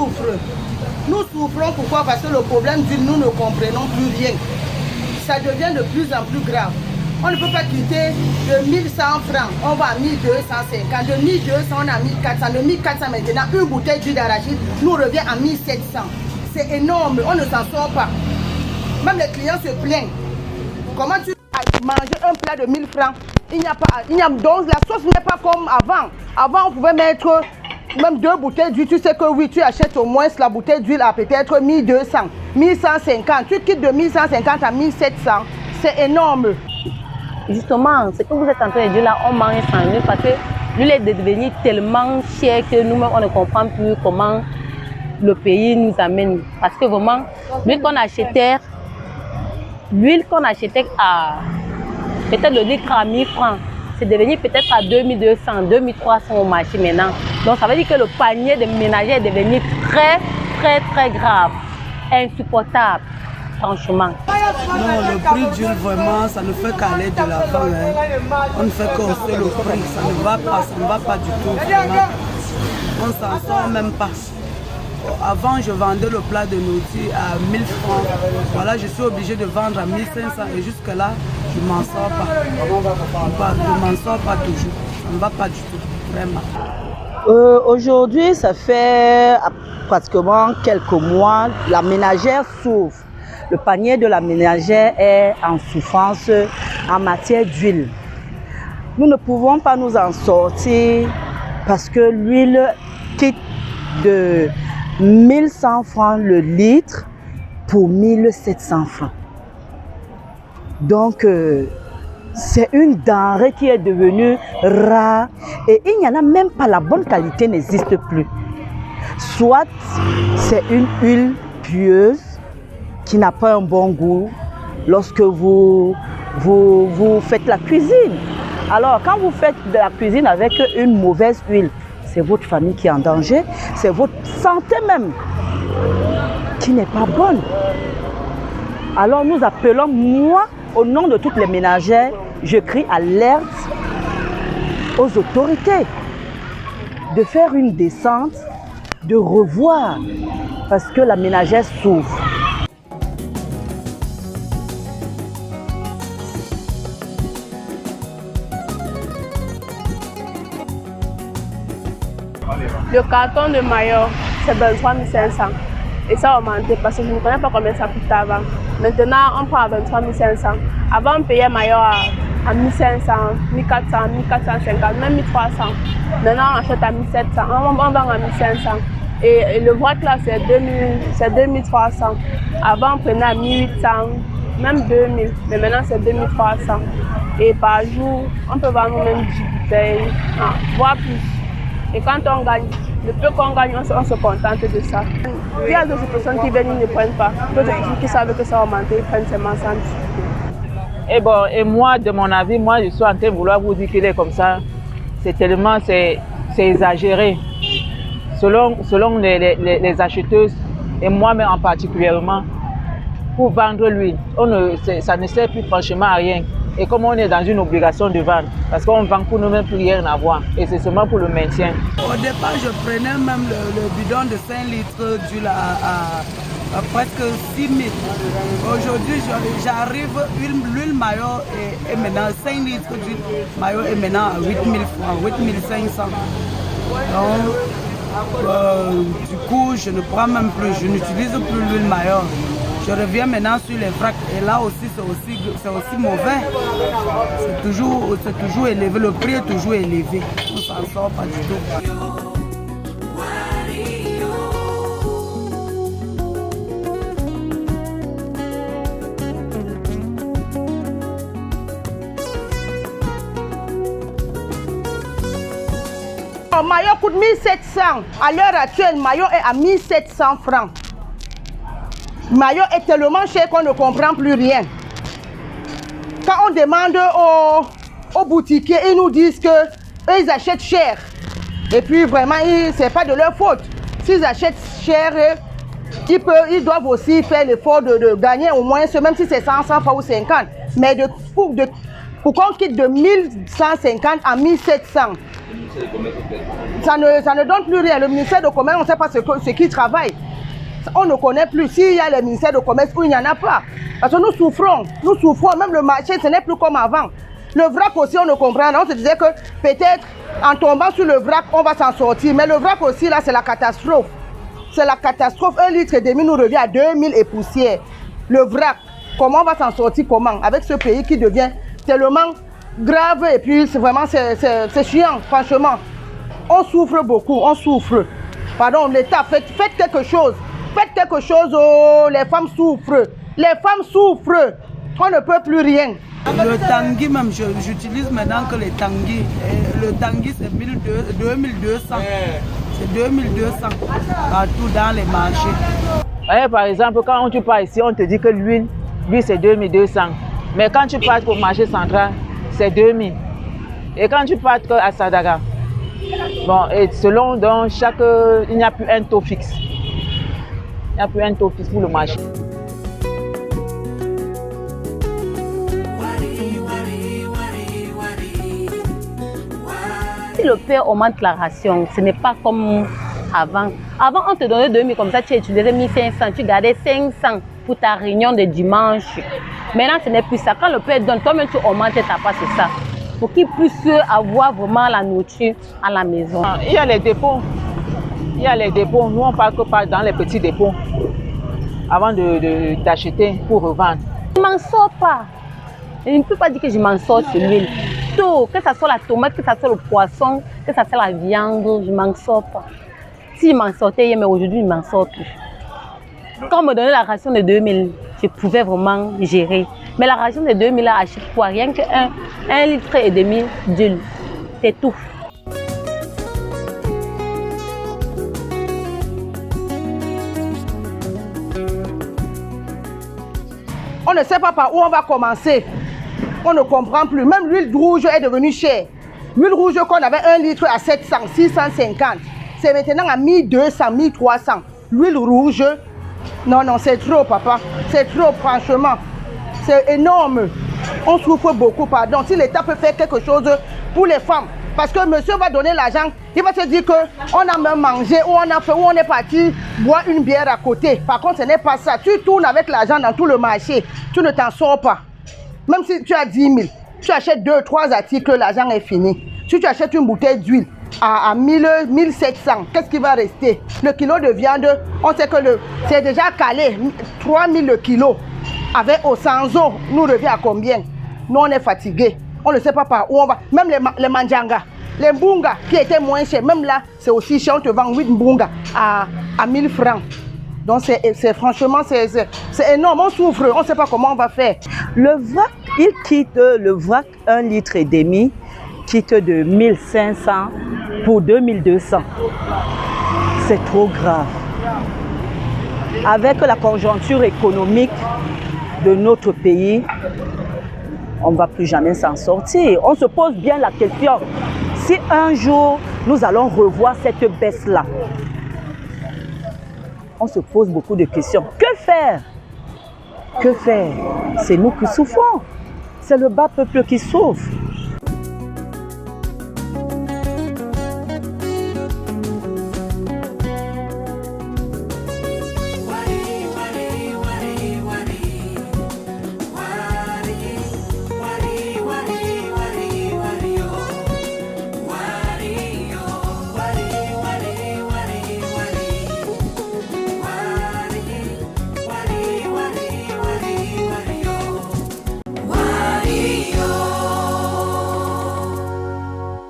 souffrent. Nous souffrons pourquoi? Parce que le problème d'huile, nous ne comprenons plus rien. Ça devient de plus en plus grave. On ne peut pas quitter de 1100 francs, on va à 1250. De 1200, on a 1400. De 1400 maintenant, une bouteille d'huile d'arachide nous revient à 1700. C'est énorme, on ne s'en sort pas. Même les clients se plaignent. Comment tu vas manger un plat de 1000 francs? Donc la sauce n'est pas comme avant. Avant, on pouvait mettre même 2 bouteilles d'huile. Tu sais que oui, tu achètes au moins la bouteille d'huile à peut-être 1200, 1150. Tu quittes de 1150 à 1700. C'est énorme. Justement, ce que vous êtes en train de dire là, on mange sans huile parce que l'huile est devenue tellement chère que nous-mêmes, on ne comprend plus comment le pays nous amène. Parce que vraiment, l'huile qu'on achetait à peut-être le litre à 1000 francs, c'est devenu peut-être à 2200, 2300 au marché maintenant. Donc ça veut dire que le panier de ménagers est devenu très, très, très grave, insupportable. Franchement. Non, le prix d'huile, vraiment, ça ne fait qu'aller de l'avant. Hein. On ne fait qu'hausser le prix, ça ne va pas du tout. Vraiment. On s'en sort même pas. Avant, je vendais le plat de nourriture à 1000 francs. Voilà, je suis obligé de vendre à 1500 et jusque-là, je ne m'en sors pas. Je ne m'en sors pas toujours. Ça ne va pas du tout, vraiment. Aujourd'hui, ça fait pratiquement quelques mois, la ménagère souffre. Le panier de la ménagère est en souffrance en matière d'huile. Nous ne pouvons pas nous en sortir parce que l'huile quitte de 1100 francs le litre pour 1700 francs. Donc, c'est une denrée qui est devenue rare et il n'y en a même pas, la bonne qualité n'existe plus. Soit c'est une huile pieuse qui n'a pas un bon goût lorsque vous faites la cuisine. Alors, quand vous faites de la cuisine avec une mauvaise huile, c'est votre famille qui est en danger, c'est votre santé même qui n'est pas bonne. Alors, nous appelons, moi, au nom de toutes les ménagères, je crie alerte aux autorités de faire une descente, de revoir, parce que la ménagère souffre. Le carton de maillot, c'est 23 500. Et ça a augmenté parce que je ne connais pas combien ça coûtait avant. Maintenant, on prend à 23 500. Avant, on payait maillot à 1500, 1400, 1450, même 1300. Maintenant, on achète à 1700, on vend à 1500. Et le boîte là, c'est 2300. Avant, on prenait à 1800, même 2000. Mais maintenant, c'est 2300. Et par jour, on peut vendre même 10 bouteilles, voire plus. Et quand on gagne, le peu qu'on gagne, on se contente de ça. Il y a d'autres personnes qui viennent, ils ne prennent pas. D'autres personnes qui savent que ça a augmenté, ils prennent seulement sans difficulté. Et moi, de mon avis, moi je suis en train de vouloir vous dire qu'il est comme ça. C'est tellement, c'est exagéré. Selon les acheteuses, et moi-même en particulièrement, pour vendre l'huile, ça ne sert plus franchement à rien. Et comme on est dans une obligation de vendre, parce qu'on vend pour nous-mêmes plus rien à voir, et c'est seulement pour le maintien. Au départ, je prenais même le bidon de 5 litres d'huile à presque 6 000. Aujourd'hui, j'arrive, l'huile maillot est maintenant 5 litres d'huile maillot est maintenant à 8 000 francs, 8 500. Donc, du coup, je ne prends même plus, je n'utilise plus l'huile maillot. Je reviens maintenant sur les vracs et là aussi c'est aussi mauvais. C'est toujours élevé, le prix est toujours élevé. On ne s'en sort pas du tout. Le maillot coûte 1700. À l'heure actuelle, le maillot est à 1700 francs. Le maillot est tellement cher qu'on ne comprend plus rien. Quand on demande aux boutiquiers, ils nous disent qu'ils achètent cher. Et puis vraiment, ce n'est pas de leur faute. S'ils achètent cher, ils doivent aussi faire l'effort de gagner au moins, même si c'est 100 francs ou 50. Mais pour qu'on quitte de 1150 à 1700, Ça ne donne plus rien. Le ministère de Commerce, on ne sait pas ce qui travaille. On ne connaît plus s'il y a le ministère de Commerce ou il n'y en a pas. Parce que nous souffrons, même le marché, ce n'est plus comme avant. Le vrac aussi, on ne comprend pas. On se disait que peut-être en tombant sur le vrac, on va s'en sortir. Mais le vrac aussi, là, c'est la catastrophe. C'est la catastrophe. 1,5 litre nous revient à 2000 et poussière. Le vrac, comment on va s'en sortir? Comment? Avec ce pays qui devient tellement grave et puis c'est vraiment c'est chiant, franchement. On souffre beaucoup, on souffre. Pardon, l'État, faites quelque chose. Faites quelque chose, oh, les femmes souffrent. Les femmes souffrent. On ne peut plus rien. Le tanguy même, j'utilise maintenant que les tanguy. Le tanguy c'est 2200. C'est 2200 partout dans les marchés. Ouais, par exemple, quand tu pars ici, on te dit que l'huile c'est 2200. Mais quand tu pars au marché central, c'est 2000. Et quand tu pars à Sadaga, bon, et selon donc il n'y a plus un taux fixe. Il n'y a plus un taux fixe pour le marché. Si le père augmente la ration, ce n'est pas comme avant. Avant, on te donnait 2000 comme ça, tu utilisais 1500, tu gardais 500 pour ta réunion de dimanche. Maintenant, ce n'est plus ça. Quand le père donne, toi-même tu augmentes ta part, c'est ça. Pour qu'ils puissent avoir vraiment la nourriture à la maison. Il y a les dépôts. Il y a les dépôts. Nous, on parle que pas dans les petits dépôts avant d'acheter pour revendre. Je ne m'en sors pas. Je ne peux pas dire que je m'en sors sur l'huile. Tout, que ce soit la tomate, que ce soit le poisson, que ce soit la viande, je ne m'en sors pas. Si je m'en sortais hier, mais aujourd'hui, je ne m'en sors plus. Quand on me donnait la ration de 2000, je pouvais vraiment gérer. Mais la ration de 2000 là, achète quoi? Rien que 1,5 litre d'huile. C'est tout. On ne sait pas par où on va commencer. On ne comprend plus. Même l'huile rouge est devenue chère. L'huile rouge qu'on avait 1 litre à 700, 650. C'est maintenant à 1200, 1300. L'huile rouge, non, c'est trop, papa. C'est trop, franchement. C'est énorme. On souffre beaucoup, pardon. Si l'État peut faire quelque chose pour les femmes, parce que monsieur va donner l'argent, il va se dire qu'on a même mangé, ou on a fait, ou on est parti boire une bière à côté. Par contre, ce n'est pas ça. Tu tournes avec l'argent dans tout le marché, tu ne t'en sors pas. Même si tu as 10 000, tu achètes 2, 3 articles, l'argent est fini. Si tu achètes une bouteille d'huile à 1700, qu'est-ce qui va rester? Le kilo de viande, on sait que c'est déjà calé, 3000 le kilo. Avec au sans eau, nous revient à combien? Nous, on est fatigués. On ne sait pas par où on va. Même les manjanga, les mbunga qui étaient moins chers, même là, c'est aussi cher. On te vend 8 mbunga à 1000 francs. Donc, franchement, c'est énorme. On souffre, on ne sait pas comment on va faire. Le vrac, il quitte le vrac 1,5 litre, quitte de 1500 pour 2200. C'est trop grave. Avec la conjoncture économique de notre pays, on ne va plus jamais s'en sortir. On se pose bien la question, si un jour nous allons revoir cette baisse-là, on se pose beaucoup de questions. Que faire? Que faire? C'est nous qui souffrons. C'est le bas peuple qui souffre.